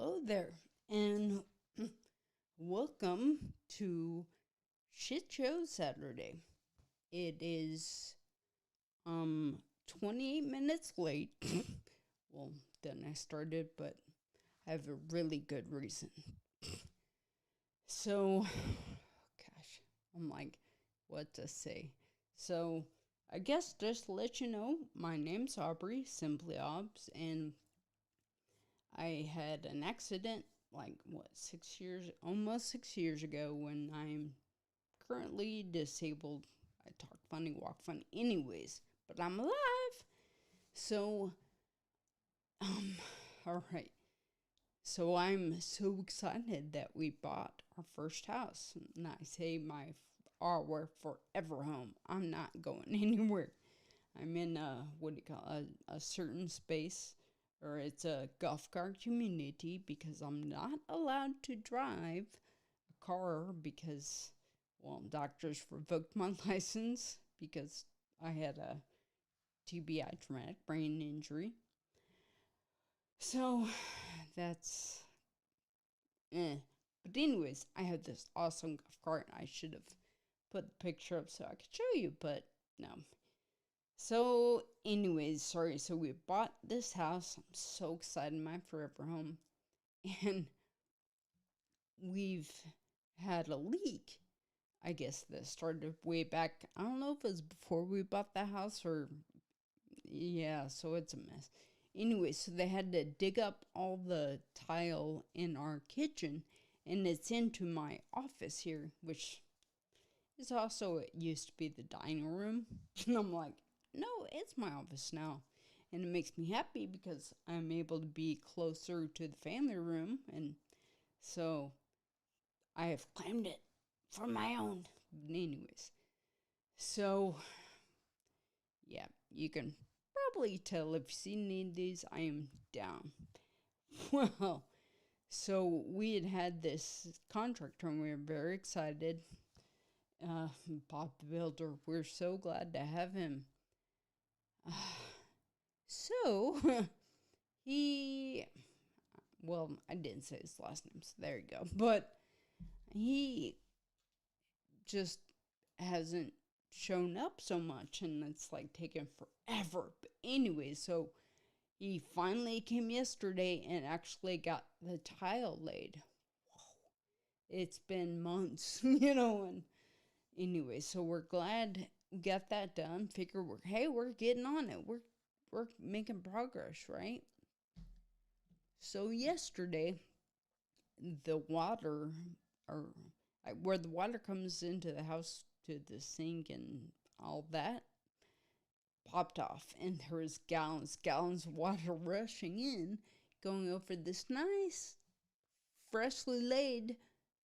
Hello there, and welcome to Shit Show Saturday. It is 28 minutes late. Well, then I started, but I have a really good reason. So, gosh, I'm like, what to say? So, I guess just to let you know, my name's Aubrey, Simply Obs, and I had an accident like what 6 years, almost 6 years ago, when I'm currently disabled. I talk funny, walk funny, anyways, but I'm alive. So, um, all right. So I'm so excited that we bought our first house. And I say our forever home. I'm not going anywhere. I'm in what do you call a certain space, or it's a golf cart community, because I'm not allowed to drive a car because, well, doctors revoked my license because I had a TBI, traumatic brain injury. So that's But anyways, I have this awesome golf cart. I should have put the picture up so I could show you, but no. So, anyways, sorry. So we bought this house. I'm so excited, my forever home, and we've had a leak. I guess that started way back. I don't know if it was before we bought the house or yeah. So it's a mess. Anyway, so they had to dig up all the tile in our kitchen, and it's into my office here, which is also, it used to be the dining room. And I'm like, no, it's my office now. And it makes me happy because I'm able to be closer to the family room. And so I have claimed it for my own. But anyways, so yeah, you can probably tell if you've seen any of these, I am down. Well, so we had this contractor and we were very excited. Bob the Builder, we're so glad to have him. So he, well, I didn't say his last name, so there you go. But he just hasn't shown up so much, and it's like taken forever. But anyway, so he finally came yesterday and actually got the tile laid. It's been months, and anyway, so we're glad we got that done. Figure we're getting on it. We're making progress, right? So yesterday, the water, or where the water comes into the house to the sink and all that, popped off, and there was gallons of water rushing in, going over this nice, freshly laid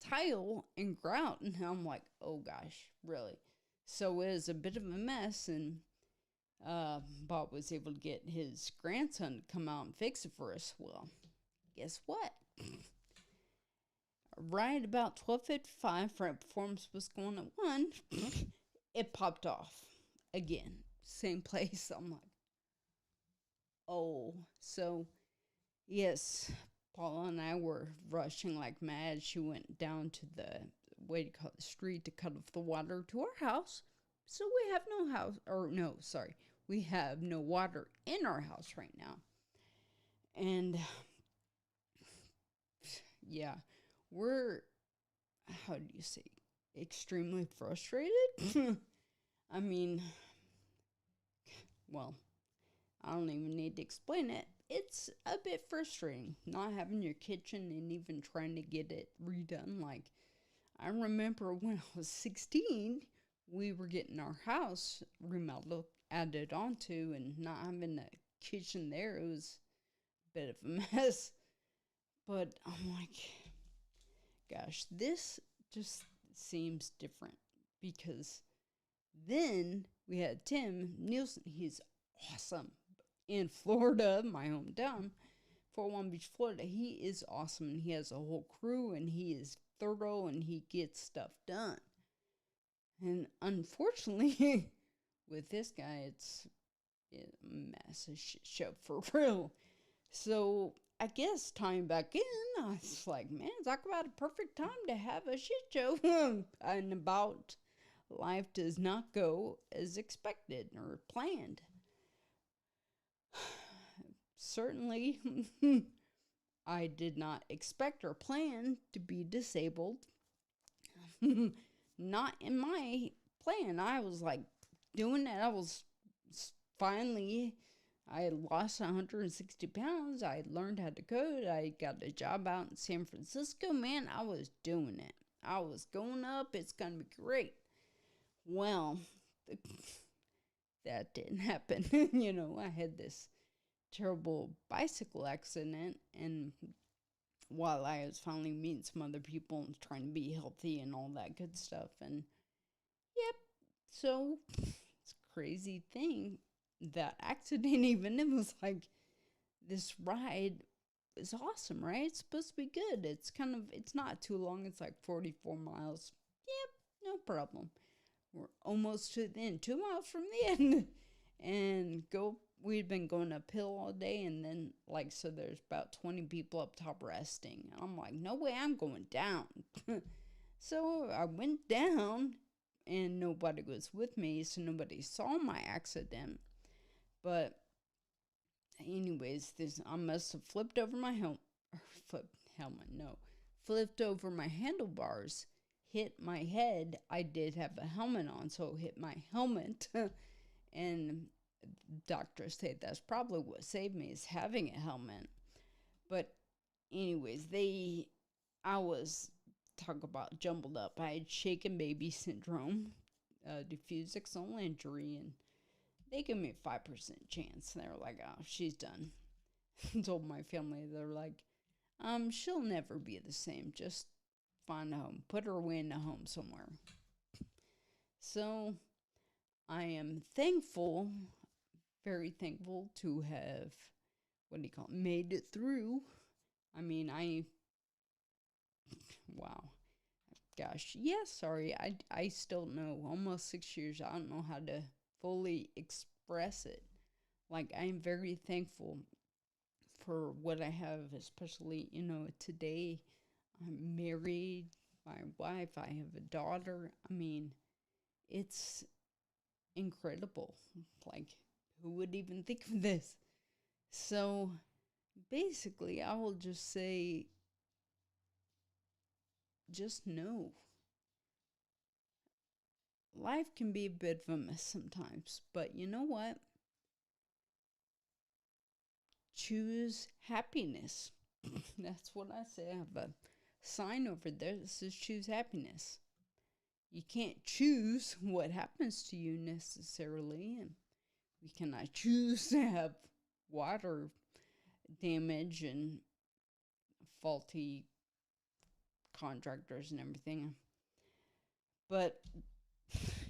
tile and grout. And I'm like, oh gosh, really? So it was a bit of a mess, and Bob was able to get his grandson to come out and fix it for us. Well, guess what? Right about 12:55, right before I'm supposed to go on at 1, it popped off again. Same place. I'm like, oh. So, yes, Paula and I were rushing like mad. She went down to the, way to call it, the street to cut off the water to our house. So we have no house, or no, sorry, we have no water in our house right now. And yeah, we're, how do you say, extremely frustrated. I mean, well, I don't even need to explain it. It's a bit frustrating not having your kitchen and even trying to get it redone. Like, I remember when I was 16, we were getting our house remodeled, added onto, and not having a kitchen there. It was a bit of a mess. But I'm like, gosh, this just seems different, because then we had Tim Nielsen. He's awesome in Florida, my hometown, Fort Walton Beach, Florida. He is awesome. He has a whole crew, and he is thorough, and he gets stuff done. And unfortunately, with this guy, it's a massive shit show for real. So I guess tying back in, I was like, man, talk about a perfect time to have a shit show. And about life does not go as expected or planned. Certainly, I did not expect or plan to be disabled. Not in my plan. I was like doing it. I was finally, I had lost 160 pounds. I learned how to code. I got a job out in San Francisco. Man, I was doing it. I was going up. It's going to be great. Well, that didn't happen. I had this terrible bicycle accident, and while I was finally meeting some other people and trying to be healthy and all that good stuff, and yep, so it's a crazy thing. That accident, even, it was like this ride is awesome, right? It's supposed to be good. It's not too long. It's like 44 miles. Yep, no problem. We're almost to the end, 2 miles from the end. And we'd been going uphill all day, and then, so there's about 20 people up top resting. And I'm like, no way, I'm going down. So I went down, and nobody was with me, so nobody saw my accident. But anyways, I must have flipped over my flipped over my handlebars, hit my head. I did have a helmet on, so it hit my helmet. And doctors say that's probably what saved me, is having a helmet. But anyways, talk about jumbled up. I had shaken baby syndrome, diffuse axonal injury, and they gave me a 5% chance. They were like, oh, she's done. Told my family, they're like, she'll never be the same. Just find a home. Put her away in a home somewhere. So I am thankful, very thankful to have, made it through. I mean, wow. Gosh, sorry. I still know, almost 6 years, I don't know how to fully express it. I'm very thankful for what I have, especially, today. I'm married, my wife, I have a daughter. I mean, it's incredible. Who would even think of this? So, basically, I will just say, just know. Life can be a bit of a mess sometimes, but you know what? Choose happiness. That's what I say. I have a sign over there that says choose happiness. You can't choose what happens to you necessarily, and we cannot choose to have water damage and faulty contractors and everything. But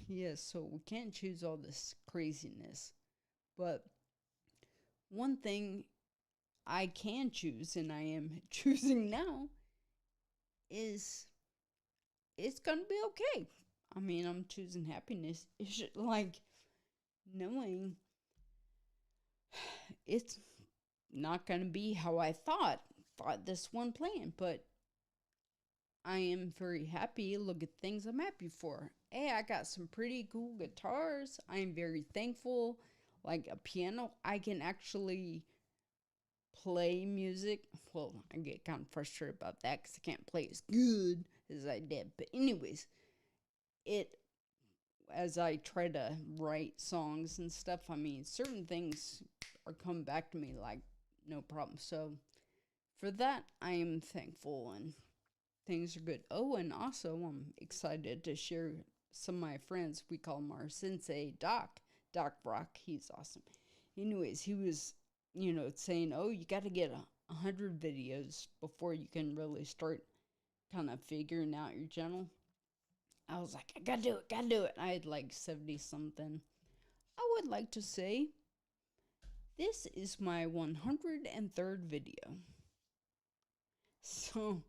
yes, so we can't choose all this craziness. But one thing I can choose, and I am choosing now, is it's going to be okay. I mean, I'm choosing happiness. It's knowing it's not going to be how I thought this one plan, but I am very happy. Look at things I'm happy for. Hey, I got some pretty cool guitars. I'm very thankful. Like a piano, I can actually play music. Well, I get kind of frustrated about that because I can't play as good as I did. But anyways, as I try to write songs and stuff, I mean, certain things are coming back to me like no problem. So for that, I am thankful, and things are good. Oh, and also I'm excited to share some of my friends. We call him our sensei, Doc Brock. He's awesome. Anyways, he was, saying, oh, you got to get 100 videos before you can really start kind of figuring out your channel. I was like, I gotta do it. I had 70 something. I would like to say this is my 103rd video. So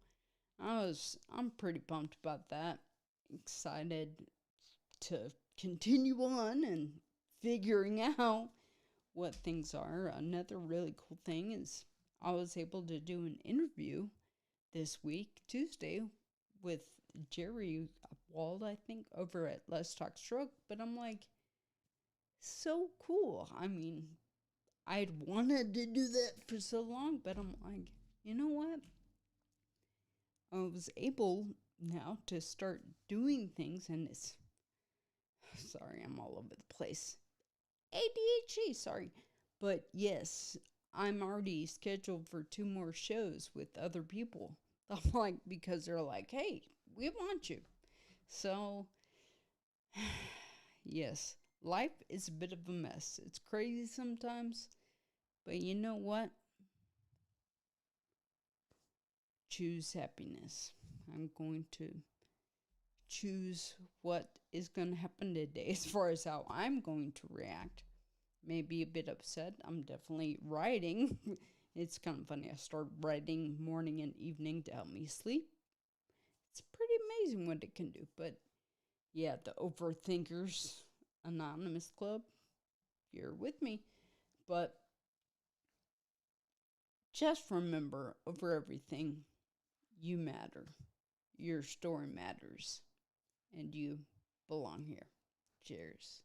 I'm pretty pumped about that. Excited to continue on and figuring out what things are. Another really cool thing is I was able to do an interview this week, Tuesday, with Jerry Wald, I think, over at Let's Talk Stroke. But I'm like, so cool. I mean, I'd wanted to do that for so long, but I'm like, you know what? I was able now to start doing things, and it's, sorry, I'm all over the place. ADHD, sorry. But yes, I'm already scheduled for 2 more shows with other people. I'm like, because they're like, hey, we want you. So, yes, life is a bit of a mess. It's crazy sometimes, but you know what? Choose happiness. I'm going to choose what is going to happen today as far as how I'm going to react. Maybe a bit upset. I'm definitely writing. It's kind of funny. I start writing morning and evening to help me sleep. It's pretty amazing what it can do. But yeah, the Overthinkers Anonymous Club, you're with me. But just remember, over everything, you matter. Your story matters. And you belong here. Cheers.